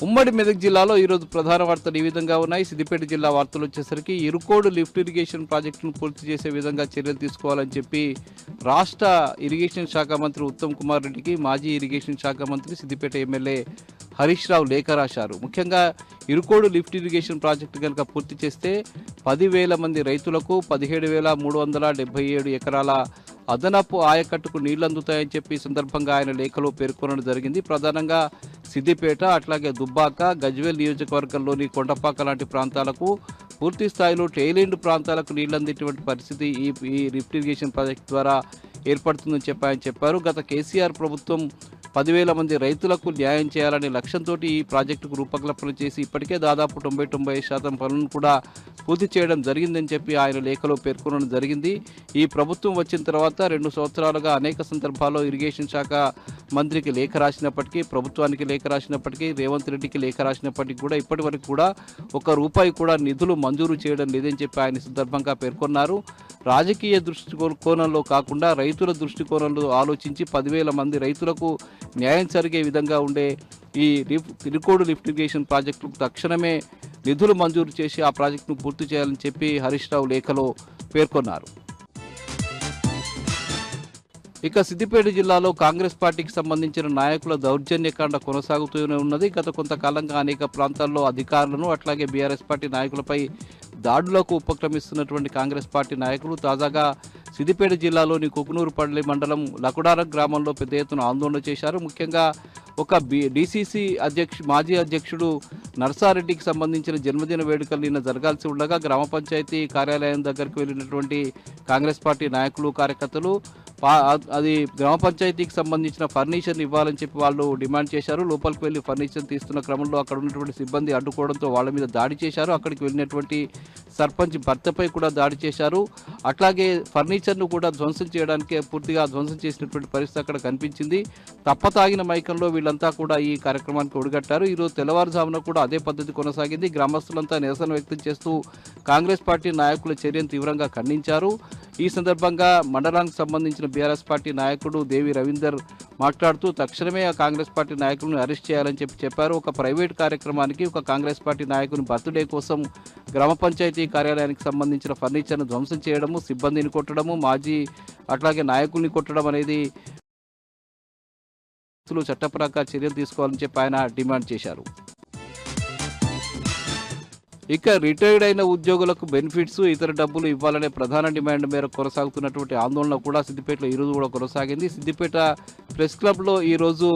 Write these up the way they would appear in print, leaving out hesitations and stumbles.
ఉమ్మడి మెదక్ జిల్లాలో ఈరోజు ప్రధాన వార్తలు ఈ విధంగా ఉన్నాయి. సిద్దిపేట జిల్లా వార్తలు వచ్చేసరికి ఇరుకోడు లిఫ్ట్ ఇరిగేషన్ ప్రాజెక్టును పూర్తి చేసే విధంగా చర్యలు తీసుకోవాలని చెప్పి రాష్ట్ర ఇరిగేషన్ శాఖ మంత్రి ఉత్తమ్ కుమార్ రెడ్డికి మాజీ ఇరిగేషన్ శాఖ మంత్రి సిద్దిపేట ఎమ్మెల్యే హరీష్ రావు లేఖ రాశారు. ముఖ్యంగా ఇరుకోడు లిఫ్ట్ ఇరిగేషన్ ప్రాజెక్టు కనుక పూర్తి చేస్తే 10,000 మంది రైతులకు 17,377 ఎకరాల అదనపు ఆయకట్టుకు నీళ్లు అందుతాయని చెప్పి ఈ సందర్భంగా ఆయన లేఖలో పేర్కొనడం జరిగింది. ప్రధానంగా సిద్దిపేట, అట్లాగే దుబ్బాక, గజ్వేల్ నియోజకవర్గంలోని కొండపాక లాంటి ప్రాంతాలకు పూర్తి స్థాయిలో టెయిలెండ్ ప్రాంతాలకు నీళ్లు అందేటువంటి పరిస్థితి ఈ లిఫ్ట్ ఇరిగేషన్ ప్రాజెక్టు ద్వారా ఏర్పడుతుందని చెప్పి ఆయన చెప్పారు. గత కేసీఆర్ ప్రభుత్వం 10,000 మంది రైతులకు న్యాయం చేయాలనే లక్ష్యంతో ఈ ప్రాజెక్టుకు రూపకల్పన చేసి ఇప్పటికే దాదాపు 90% పనులను కూడా పూర్తి చేయడం జరిగిందని చెప్పి ఆయన లేఖలో పేర్కొనడం జరిగింది. ఈ ప్రభుత్వం వచ్చిన తర్వాత 2 సంవత్సరాలుగా అనేక సందర్భాల్లో ఇరిగేషన్ శాఖ మంత్రికి లేఖ రాసినప్పటికీ, ప్రభుత్వానికి లేఖ రాసినప్పటికీ, రేవంత్ రెడ్డికి లేఖ రాసినప్పటికీ కూడా ఇప్పటి వరకు కూడా ₹1 కూడా నిధులు మంజూరు చేయడం లేదని చెప్పి ఆయన సందర్భంగా పేర్కొన్నారు. రాజకీయ దృష్టికోణంలో కాకుండా రైతుల దృష్టికోణంలో ఆలోచించి 10,000 మంది రైతులకు న్యాయం జరిగే విధంగా ఉండే ఈ ఇరుకోడు లిఫ్ట్ ఇరిగేషన్ ప్రాజెక్టుకు తక్షణమే నిధులు మంజూరు చేసి ఆ ప్రాజెక్టును పూర్తి చేయాలని చెప్పి హరీష్ రావు లేఖలో పేర్కొన్నారు. ఇక సిద్దిపేట జిల్లాలో కాంగ్రెస్ పార్టీకి సంబంధించిన నాయకుల దౌర్జన్యకాండ కొనసాగుతూనే ఉన్నది. గత కొంతకాలంగా అనేక ప్రాంతాల్లో అధికారులను అట్లాగే బీఆర్ఎస్ పార్టీ నాయకులపై దాడులకు ఉపక్రమిస్తున్నటువంటి కాంగ్రెస్ పార్టీ నాయకులు తాజాగా సిద్దిపేట జిల్లాలోని కుకునూరుపల్లి మండలం లకుడారం గ్రామంలో పెద్ద ఎత్తున ఆందోళన చేశారు. ముఖ్యంగా ఒక డీసీసీ మాజీ అధ్యక్షుడు నర్సారెడ్డికి సంబంధించిన జన్మదిన వేడుకలు నిన్న జరగాల్సి ఉండగా గ్రామ పంచాయతీ కార్యాలయం దగ్గరికి వెళ్ళినటువంటి కాంగ్రెస్ పార్టీ నాయకులు, కార్యకర్తలు అది గ్రామ పంచాయతీకి సంబంధించిన ఫర్నిచర్ని ఇవ్వాలని చెప్పి వాళ్ళు డిమాండ్ చేశారు. లోపలికి వెళ్ళి ఫర్నిచర్ తీస్తున్న క్రమంలో అక్కడ ఉన్నటువంటి సిబ్బంది అడ్డుకోవడంతో వాళ్ళ మీద దాడి చేశారు. అక్కడికి వెళ్ళినటువంటి సర్పంచ్ భర్తపై కూడా దాడి చేశారు. అట్లాగే ఫర్నిచర్ను కూడా ధ్వంసం చేయడానికి పూర్తిగా ధ్వంసం చేసినటువంటి పరిస్థితి అక్కడ కనిపించింది. తప్పతాగిన మైకంలో వీళ్ళంతా కూడా ఈ కార్యక్రమానికి ఒడిగట్టారు. ఈరోజు తెల్లవారుజామున కూడా అదే పద్ధతి కొనసాగింది. గ్రామస్తులంతా నిరసన వ్యక్తం చేస్తూ కాంగ్రెస్ పార్టీ నాయకుల చర్యను తీవ్రంగా ఖండించారు. ఈ సందర్భంగా మండలానికి సంబంధించిన బీఆర్ఎస్ పార్టీ నాయకుడు దేవి రవీందర్ మాట్లాడుతూ తక్షణమే ఆ కాంగ్రెస్ పార్టీ నాయకులను అరెస్ట్ చేయాలని చెప్పారు. ఒక ప్రైవేట్ కార్యక్రమానికి ఒక కాంగ్రెస్ పార్టీ నాయకుని బర్త్డే కోసం గ్రామ పంచాయతీ కార్యాలయానికి సంబంధించిన ఫర్నిచర్ను ధ్వంసం చేయడము, సిబ్బందిని కొట్టడము, మాజీ అట్లాగే నాయకుల్ని కొట్టడం అనేది చట్టపరంగా చర్యలు తీసుకోవాలని చెప్పి ఆయన డిమాండ్ చేశారు. ఇక రిటైర్డ్ అయిన ఉద్యోగులకు బెనిఫిట్స్, ఇతర డబ్బులు ఇవ్వాలనే ప్రధాన డిమాండ్ మేరకు కొనసాగుతున్నటువంటి ఆందోళన కూడా సిద్దిపేటలో ఈరోజు కూడా కొనసాగింది. సిద్దిపేట ప్రెస్ క్లబ్లో ఈరోజు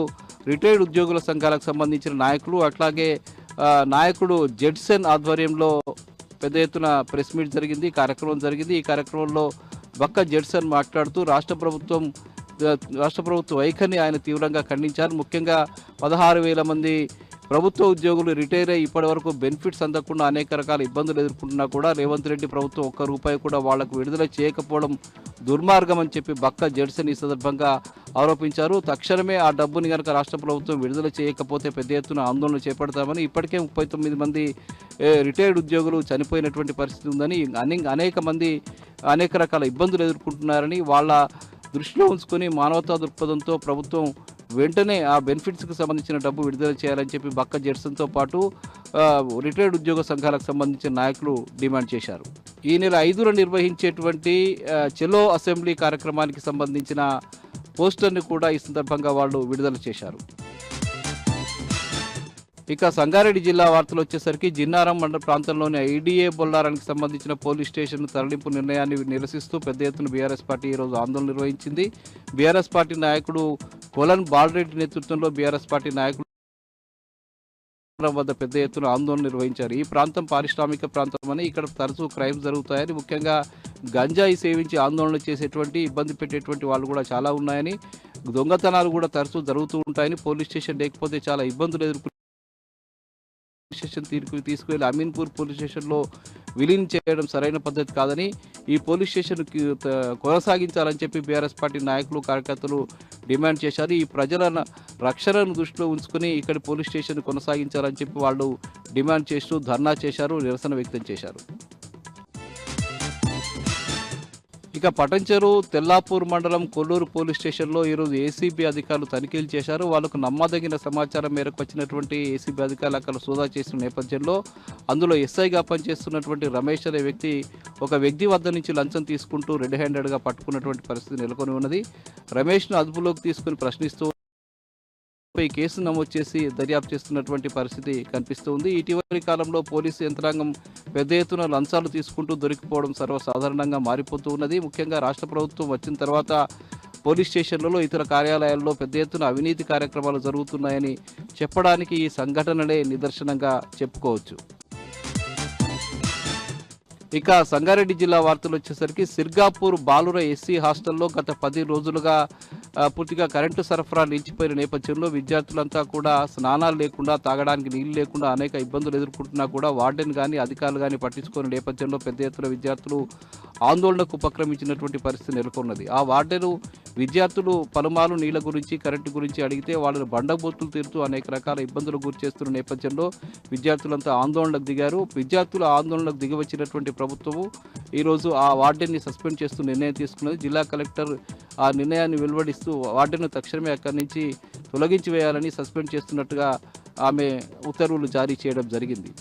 రిటైర్డ్ ఉద్యోగుల సంఘాలకు సంబంధించిన నాయకులు అట్లాగే నాయకుడు జెడ్సన్ ఆధ్వర్యంలో పెద్ద ఎత్తున ప్రెస్ మీట్ జరిగింది, కార్యక్రమం జరిగింది. ఈ కార్యక్రమంలో బక్క జెడ్సన్ మాట్లాడుతూ రాష్ట్ర ప్రభుత్వ వైఖరిని ఆయన తీవ్రంగా ఖండించారు. ముఖ్యంగా 16,000 మంది ప్రభుత్వ ఉద్యోగులు రిటైర్ అయ్యి ఇప్పటి వరకు బెనిఫిట్స్ అందకుండా అనేక రకాల ఇబ్బందులు ఎదుర్కొంటున్నా కూడా రేవంత్ రెడ్డి ప్రభుత్వం ₹1 కూడా వాళ్లకు విడుదల చేయకపోవడం దుర్మార్గం అని చెప్పి బక్క జెడ్సన్ ఈ సందర్భంగా ఆరోపించారు. తక్షణమే ఆ డబ్బుని కనుక రాష్ట్ర ప్రభుత్వం విడుదల చేయకపోతే పెద్ద ఎత్తున ఆందోళన చేపడతామని, ఇప్పటికే 39 మంది రిటైర్డ్ ఉద్యోగులు చనిపోయినటువంటి పరిస్థితి ఉందని, అనేక మంది అనేక రకాల ఇబ్బందులు ఎదుర్కొంటున్నారని వాళ్ళ దృష్టిలో ఉంచుకొని మానవతా దృక్పథంతో ప్రభుత్వం వెంటనే ఆ బెనిఫిట్స్కి సంబంధించిన డబ్బు విడుదల చేయాలని చెప్పి బక్క జెడ్సన్తో పాటు రిటైర్డ్ ఉద్యోగ సంఘాలకు సంబంధించిన నాయకులు డిమాండ్ చేశారు. ఈ నెల 5న నిర్వహించేటువంటి చెలో అసెంబ్లీ కార్యక్రమానికి సంబంధించిన పోస్టర్ని కూడా ఈ సందర్భంగా వాళ్ళు విడుదల చేశారు. ఇక సంగారెడ్డి జిల్లా వార్తలు వచ్చేసరికి జిన్నారం మండల ప్రాంతంలోని ఐడిఏ బొల్లారానికి సంబంధించిన పోలీస్ స్టేషన్ తరలింపు నిర్ణయాన్ని నిరసిస్తూ పెద్ద ఎత్తున బీఆర్ఎస్ పార్టీ ఈరోజు ఆందోళన నిర్వహించింది. బీఆర్ఎస్ పార్టీ నాయకుడు కొలన్ బాలరెడ్డి నేతృత్వంలో బీఆర్ఎస్ పార్టీ నాయకులు వద్ద పెద్ద ఎత్తున ఆందోళన నిర్వహించారు. ఈ ప్రాంతం పారిశ్రామిక ప్రాంతం అని, ఇక్కడ తరచూ క్రైమ్ జరుగుతాయని, ముఖ్యంగా గంజాయి సేవించి ఆందోళన చేసేటువంటి ఇబ్బంది పెట్టేటువంటి వాళ్ళు కూడా చాలా ఉన్నాయని, దొంగతనాలు కూడా తరచూ జరుగుతూ ఉంటాయని, పోలీస్ స్టేషన్ లేకపోతే చాలా ఇబ్బందులు ఎదుర్కొనే స్టేషన్ తీసుకువెళ్ళి అమీన్పూర్ పోలీస్ స్టేషన్లో విలీనం చేయడం సరైన పద్ధతి కాదని, ఈ పోలీస్ స్టేషన్ కొనసాగించాలని చెప్పి బీఆర్ఎస్ పార్టీ నాయకులు, కార్యకర్తలు డిమాండ్ చేశారు. ఈ ప్రజల రక్షణను దృష్టిలో ఉంచుకుని ఇక్కడి పోలీస్ స్టేషన్ కొనసాగించాలని చెప్పి వాళ్ళు డిమాండ్ చేస్తూ ధర్నా చేశారు, నిరసన వ్యక్తం చేశారు. ఇక పటంచెరు తెల్లాపూర్ మండలం కొల్లూరు పోలీస్ స్టేషన్లో ఈరోజు ఏసీబీ అధికారులు తనిఖీలు చేశారు. వాళ్ళకు నమ్మదగిన సమాచారం మేరకు వచ్చినటువంటి ఏసీబీ అధికారులు అక్కడ సోదా చేసిన నేపథ్యంలో అందులో ఎస్ఐగా పనిచేస్తున్నటువంటి రమేష్ అనే వ్యక్తి ఒక వ్యక్తి వద్ద నుంచి లంచం తీసుకుంటూ రెడ్ హ్యాండెడ్గా పట్టుకున్నటువంటి పరిస్థితి నెలకొని ఉన్నది. రమేష్ను అదుపులోకి తీసుకుని ప్రశ్నిస్తూ పై కేసు నమోదు చేసి దర్యాప్తు చేస్తున్నటువంటి పరిస్థితి కనిపిస్తుంది. ఇటీవలి కాలంలో పోలీసు యంత్రాంగం పెద్ద ఎత్తున లంచాలు తీసుకుంటూ దొరికిపోవడం సర్వసాధారణంగా మారిపోతూ ఉన్నది. ముఖ్యంగా రాష్ట్ర ప్రభుత్వం వచ్చిన తర్వాత పోలీస్ స్టేషన్లలో ఇతర కార్యాలయాల్లో పెద్ద ఎత్తున అవినీతి కార్యక్రమాలు జరుగుతున్నాయని చెప్పడానికి ఈ సంఘటనలే నిదర్శనంగా చెప్పుకోవచ్చు. ఇక సంగారెడ్డి జిల్లా వార్తలు వచ్చేసరికి సిర్గాపూర్ బాలుర ఎస్సీ హాస్టల్లో గత 10 రోజులుగా పూర్తిగా కరెంటు సరఫరా నిలిచిపోయిన నేపథ్యంలో విద్యార్థులంతా కూడా స్నానాలు లేకుండా, తాగడానికి నీళ్లు లేకుండా అనేక ఇబ్బందులు ఎదుర్కొంటున్నా కూడా వార్డెన్ కానీ అధికారులు కానీ పట్టించుకునే నేపథ్యంలో పెద్ద ఎత్తున విద్యార్థులు ఆందోళనకు ఉపక్రమించినటువంటి పరిస్థితి నెలకొన్నది. ఆ వార్డెను విద్యార్థులు పలుమార్లు నీళ్ల గురించి, కరెంటు గురించి అడిగితే వాళ్ళని బండబూతులు తీరుతూ అనేక రకాల ఇబ్బందులు గురి చేస్తున్న నేపథ్యంలో విద్యార్థులంతా ఆందోళనకు దిగారు. విద్యార్థుల ఆందోళనకు దిగివచ్చినటువంటి ప్రభుత్వము ఈరోజు ఆ వార్డెన్ని సస్పెండ్ చేస్తూ నిర్ణయం తీసుకున్నది. జిల్లా కలెక్టర్ ఆ నిర్ణయాన్ని వెలువడిస్తూ వార్డెన్ను తక్షణమే అక్కడి నుంచి తొలగించి వేయాలని సస్పెండ్ చేస్తున్నట్టుగా ఆమె ఉత్తర్వులు జారీ చేయడం జరిగింది.